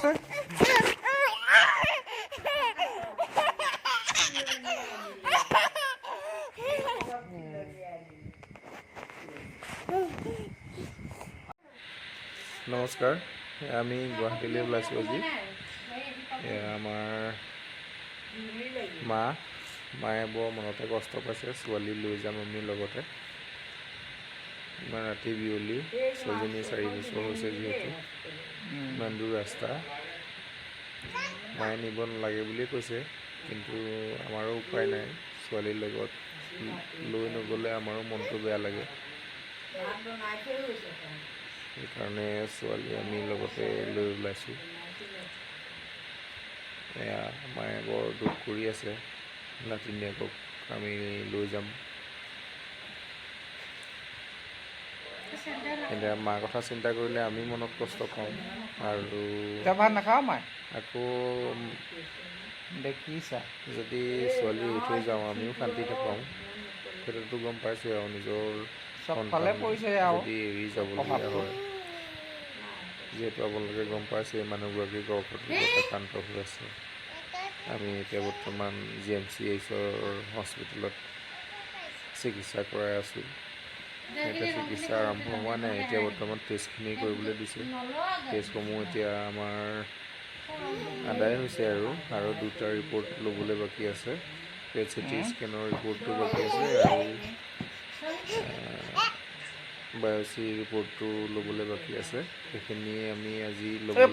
আছে নমস্কাৰ আমি গুৱাহাটীলৈ ওলাইছোঁ আজি আমাৰ মায়ে বৰ মনতে কষ্ট পাইছে ছোৱালী লৈ যাম আমি লগতে ইমান ৰাতি বিয়লি ছোৱালীজনী 4 বছৰ হৈছে যিহেতু ইমান দূৰ ৰাস্তা মায়ে নিব নালাগে বুলিয়ে কৈছে কিন্তু আমাৰো উপায় নাই ছোৱালীৰ লগত লৈ নগ'লে আমাৰো মনটো বেয়া লাগে সেইকাৰণে ছোৱালী আমি লগতে লৈ ওলাইছোঁ এয়া মায়ে বৰ দুখ কৰি আছে নাতিনীয়েকক আমি লৈ যাম এতিয়া মাৰ কথা চিন্তা কৰিলে আমি মনত কষ্ট পাওঁ আৰু ভাত নাখাওঁ মায়ে আকৌ দেখিছা যদি ছোৱালী এৰি থৈ যাওঁ আমিও শান্তি নাপাওঁ সেইটোতো গম পাইছোঁ আৰু নিজৰ চবফালে পৰিছে আৰু যদি এৰি যাবলগীয়া হয় যিহেতু আপোনালোকে গম পাইছে মানুহগৰাকী গৰ্ভৱতী আক্ৰান্ত হৈ আছে আমি এতিয়া বৰ্তমান GMCHৰ হস্পিটেলত চিকিৎসা কৰাই আছোঁ এতিয়া চিকিৎসা আৰম্ভ হোৱা নাই এতিয়া বৰ্তমান টেষ্টখিনি কৰিবলৈ দিছে টেষ্টসমূহ এতিয়া আমাৰ আদায় হৈছে আৰু 2টা ৰিপৰ্ট ল'বলৈ বাকী আছে পেট চিটি স্কেনৰ ৰিপৰ্টটো বাকী আছে আৰু বায়োপসি ৰিপৰ্টটো ল'বলৈ বাকী আছে সেইখিনি আমি আজি ল'বলৈ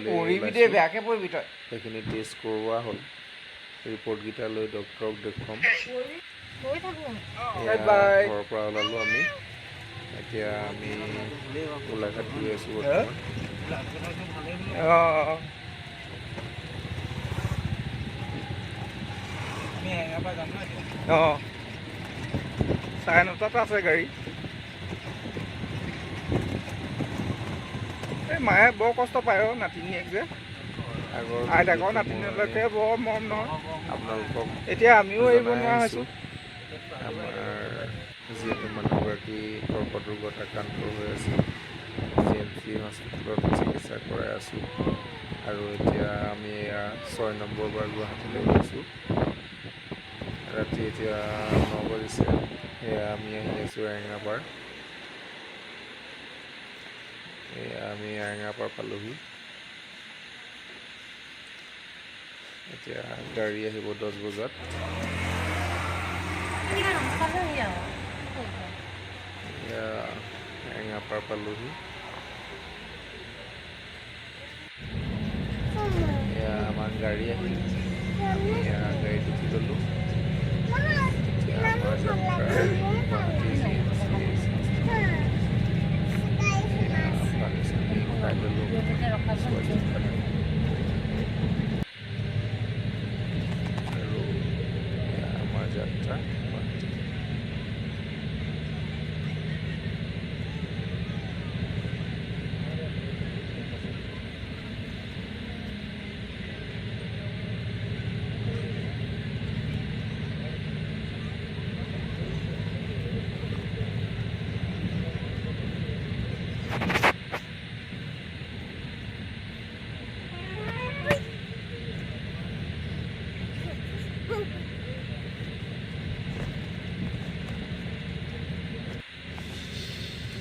সেইখিনি টেষ্ট কৰোৱা হ'ল ৰিপৰ্টকেইটা লৈ ডক্টৰক দেখুৱাম ঘৰৰ পৰা ওলালোঁ আমি এতিয়া আমি গোলাঘাট গৈ আছোঁ বৰ্তমান চাৰে 9টাত আছে গাড়ী এই মায়ে বৰ কষ্ট পায় নাতিনীয়েক যে আইতাকৰ নাতিনীলৈকে বৰ মৰম নহয় আপোনালোকক এতিয়া আমিও এৰিব নোৱাৰা হৈছোঁ আমাৰ যিহেতু মানুহগৰাকী কৰ্কট ৰোগত আক্ৰান্ত হৈ আছে GMC হস্পিটেলত চিকিৎসা কৰাই আছোঁ আৰু এতিয়া আমি এয়া 6 নম্বৰ বাৰ গুৱাহাটীলৈ গৈছোঁ ৰাতি এতিয়া 9 বাজিছে এয়া আমি আহি আছোঁ এৰেঙাপাৰ এয়া আমি এৰেঙাপাৰ পালোহি এতিয়া গাড়ী আহিব 10 বজাত এয়া এৰেঙাপাৰ পালোহি এয়া আমাৰ গাড়ী আহিল আমি এয়া গাড়ীত উঠি গ'লোঁ এতিয়া আমাৰ যাত্ৰা গুৱাহাটী পানী চানী খাই ল'লোঁ আৰু এয়া আমাৰ যাত্ৰা গুৱাহাটী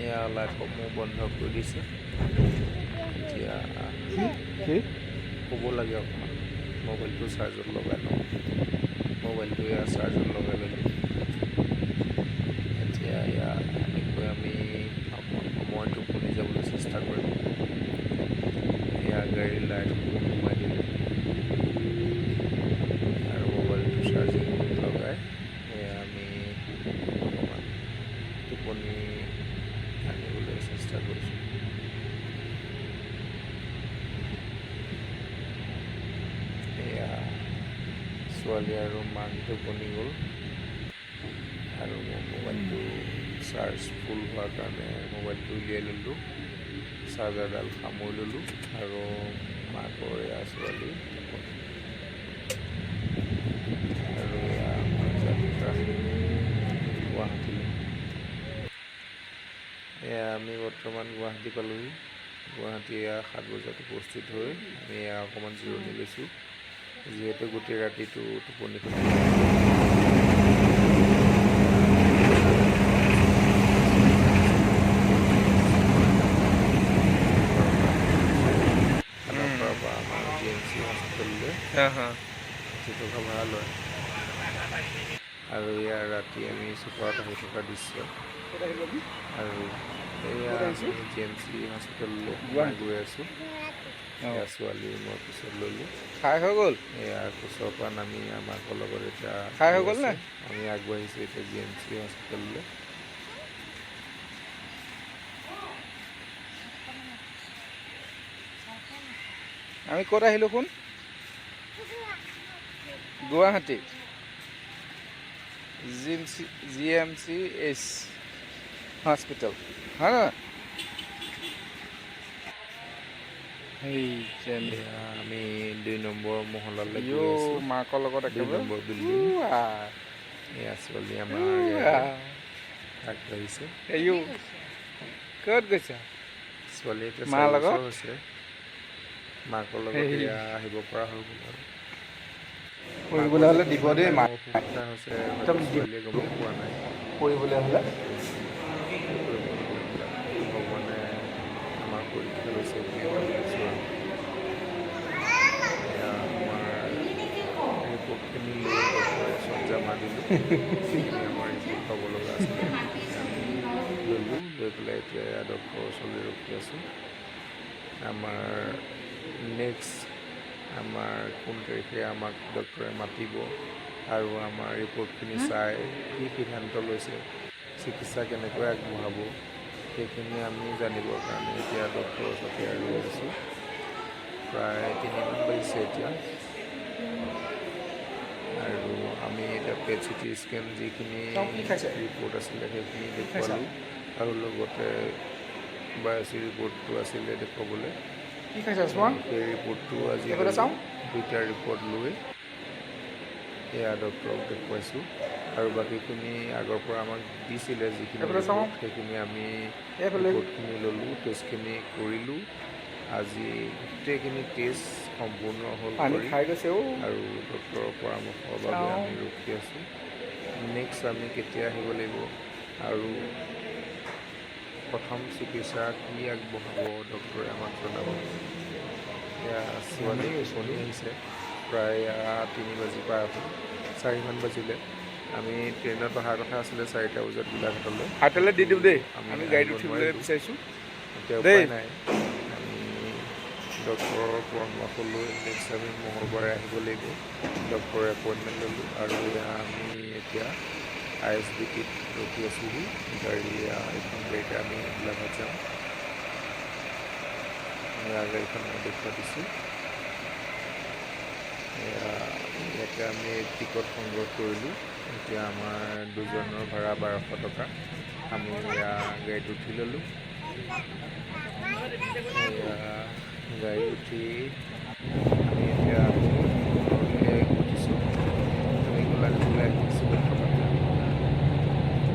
এয়া লাইটসমূহ বন্ধ কৰি দিছে এতিয়া ক'ব লাগে অকণমান মোবাইলটো চাৰ্জত লগাই লওঁ মোবাইলটো এয়া চাৰ্জত লগাই ল'লোঁ এতিয়া এয়া এনেকৈ আমি সময়টো শুনি যাবলৈ চেষ্টা কৰিম এয়া গাড়ীৰ লাইটসমূহ সোমাই দিলোঁ আৰু মোবাইলটো চাৰ্জিং লগাই এয়া আমি অকণমান টোপনি আনিবলৈ চেষ্টা কৰিছোঁ এয়া ছোৱালী আৰু মাক টোপনি গ'ল আৰু মোৰ মোবাইলটো চাৰ্জ ফুল হোৱাৰ কাৰণে মোবাইলটো উলিয়াই ল'লোঁ চাৰ্জাৰডাল সামৰি ল'লোঁ আৰু মাকৰ এয়া ছোৱালী আৰু এয়া আমাৰ যাত্ৰা গুৱাহাটীলৈ এয়া আমি বৰ্তমান গুৱাহাটী পালোহি গুৱাহাটী 7 বজাত উপস্থিত হৈ আমি অকণমান জিৰণি লৈছোঁ, যিহেতু গোটেই ৰাতিটো টোপনি খতি আমাৰ GMC হস্পিটেললৈ থকা ভাল হয়। আৰু ইয়াৰ ৰাতি আমি চুপাৰত আহি থকা দৃশ্য। আৰু এয়া আমি GMC হস্পিটেললৈ গৈ আছোঁ। এয়া ছোৱালী মই পিছত ল'লোঁ। খাই হৈ গ'ল। এয়া কোচৰ পৰা নামি আমাক লগত এতিয়া খাই হৈ গ'ল নে? আমি আগবাঢ়িছোঁ এতিয়া GMC হস্পিটেললৈ। আমি ক'ত আহিলোঁ শুন? গুৱাহাটী GMCH হস্পিটেল হয় না? আমি 2 নম্বৰ মহলালৈ গৈ ইও আছোঁ। মাকৰ লগত 2 একেবাৰে নম্বৰ বিল্ডিং। এয়া ছোৱালী আমাৰ আগবাঢ়িছে। ইও ক'ত গৈছা? ছোৱালী এতিয়া মাৰ 4 লগত? বছৰ হৈছে। মাকৰ লগত এয়া আহিব পৰা হৈ গ'ল আৰু। পঢ়িবলৈ হ'লে দিব দেই মাক। অসুবিধা হৈছে হয়তো ছোৱালীয়ে গমেই পোৱা নাই। পঢ়িবলৈ হ'লে ভগৱানে আমাৰ পৰীক্ষা লৈছে বুলি ভাবিছোঁ আৰু। এয়া আমাৰ ৰিপৰ্টখিনি লৈ ডক্টৰে ওচৰত জমা দিলোঁ। যিখিনি আমাৰ ৰিপৰ্ট পাব লগা আছিলে আমি ল'লোঁ, লৈ পেলাই এতিয়া ডক্টৰৰ ওচৰলৈ ৰখি আছোঁ। আমাৰ নেক্সট আমাৰ কোন তাৰিখে আমাক ডক্টৰে মাতিব আৰু আমাৰ ৰিপৰ্টখিনি চাই কি সিদ্ধান্ত লৈছে, চিকিৎসা কেনেকৈ আগবঢ়াব, সেইখিনি আমি জানিবৰ কাৰণে এতিয়া ডক্টৰৰ ওচৰতে ৰৈ আছোঁ। প্ৰায় 3মান বাজিছে এতিয়া। আৰু আমি এতিয়া পেট CT স্কেন যিখিনি ৰিপৰ্ট আছিলে সেইখিনি দেখুৱালোঁ আৰু লগতে বায়'পছী ৰিপৰ্টটো আছিলে দেখুৱাবলৈ। সেই ৰিপৰ্টটো আজি 2টা ৰিপৰ্ট লৈ এয়া ডক্টৰক দেখুৱাইছোঁ। আৰু বাকীখিনি আগৰ পৰা আমাক দিছিলে যিখিনি ৰিপৰ্ট সেইখিনি আমি ৰিপৰ্টখিনি ল'লোঁ, টেষ্টখিনি কৰিলোঁ। আজি গোটেইখিনি টেষ্ট সম্পূৰ্ণ হ'ল কৰি আৰু ডক্টৰৰ পৰামৰ্শৰ বাবে আমি ৰখি আছোঁ। নেক্সট আমি কেতিয়া আহিব লাগিব আৰু প্ৰথম চিকিৎসা কি আগবঢ়াব ডক্টৰে আমাক জনাব। এয়া ছোৱালী টোপনি আহিছে। প্ৰায় 3 বাজি পাৰ হ'ল, 4মান বাজিলে। আমি ট্ৰেইনত অহাৰ কথা আছিলে 4টা বজাত গোলাঘাটলৈ। হাতলৈ দি দিওঁ দেই, আমি গাড়ীত আহিব উঠিবলৈ নোৱাৰিলোঁ। বিচাৰিছোঁ এতিয়া দেই। উপায় নাই, আমি ডক্টৰৰ পৰামৰ্শ লৈ নেক্সট আমি মঙলবাৰে আহিব লাগিব। ডক্টৰে এপইণ্টমেণ্ট ল'লোঁ আৰু এয়া আমি এতিয়া ISBTত ৰখি আছোঁহি। এইখন গাড়ীতে আমি গোলাঘাট যাম। গাড়ীখন মই দেখুৱাই দিছোঁ। ইয়াতে আমি টিকট সংগ্ৰহ কৰিলোঁ। এতিয়া আমাৰ দুজনৰ ভাড়া 1200 টকা। আমি এয়া গাড়ীত উঠি ল'লোঁ। গাড়ী উঠি আমি এতিয়া ঘৰলৈ উঠিছোঁ। আমি গোলাঘাটলৈ আহিছিলোঁ প্ৰথমে।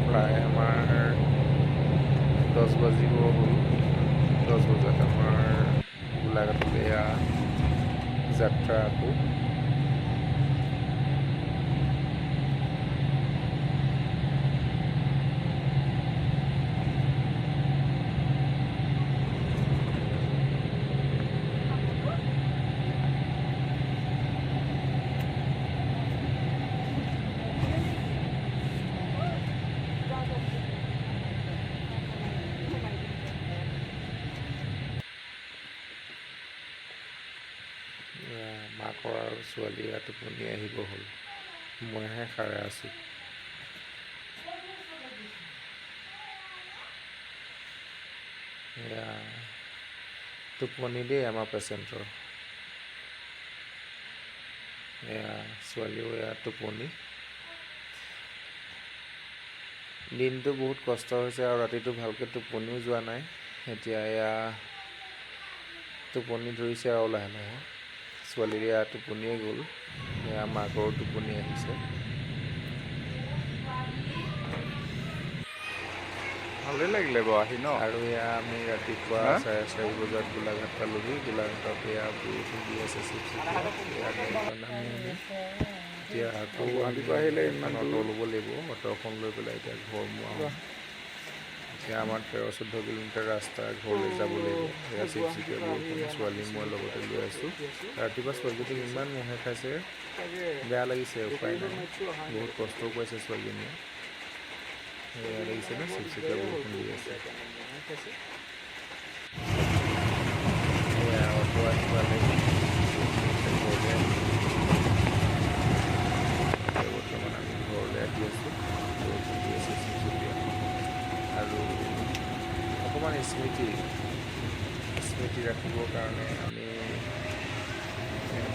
প্ৰায় আমাৰ 10 বাজিব হ'ল। 10 বজাত আমাৰ গোলাঘাটলৈ যাত্ৰা আকৌ। মাকৰ আৰু ছোৱালী টোপনি আহিব হ'ল, মইহে সাৰে আছোঁ। এয়া টোপনি দেই আমাৰ পেচেণ্টৰ। এয়া ছোৱালীও টোপনি। দিনটো বহুত কষ্ট হৈছে আৰু ৰাতিটো ভালকৈ টোপনিও যোৱা নাই। এতিয়া টোপনি ধৰিছে আৰু লাহে লাহে। ছোৱালীৰ টোপনিয়ে গ'ল, মাকৰো টোপনি আহিছে। ভালেই লাগিলে বাৰু আহি ন। আৰু এয়া আমি ৰাতিপুৱা হা? 4:30 বজাত গোলাঘাট পালোহি। গোলাঘাটত এয়া বৰষুণ দি আছে চিপচিপীয়া। এয়া গাড়ীখন নামি আমি এতিয়া আকৌ গুৱাহাটীৰ পৰা আহিলে ইমান এখন অট' দূৰ। ল'ব লাগিব। অট'খন লৈ পেলাই এতিয়া ঘৰ মোৱাওঁ। এতিয়া আমাৰ 13-14 কিলোমিটাৰ ৰাস্তা ঘৰলৈ যাব লাগিব। এয়া চিপচিপীয়া বৰষুণ, ছোৱালী মই লগতে লৈ আছোঁ। ৰাতিপুৱা ছোৱালীজনীক ইমান মহে খাইছে, বেয়া লাগিছে, উপায় নাই। বহুত কষ্টও পাইছে ছোৱালীজনীয়ে। এয়া দেখিছেনে চিপচিপীয়া বৰষুণ দি আছে। এয়া অট' আহি পালেহি। ঘৰলৈ এতিয়া বৰ্তমান আমি ঘৰলৈ আহি আছোঁ। বৰষুণ দি আছে চিপচিপীয়া। আৰু অকণমান স্মৃতি ৰাখিবৰ কাৰণে আমি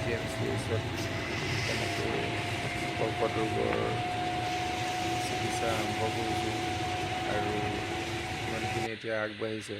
GMCHত কেনেকৈ কৰ্কট ৰোগৰ চিকিৎসা আৰম্ভ কৰিছোঁ আৰু ইমানখিনি এতিয়া আগবাঢ়িছে।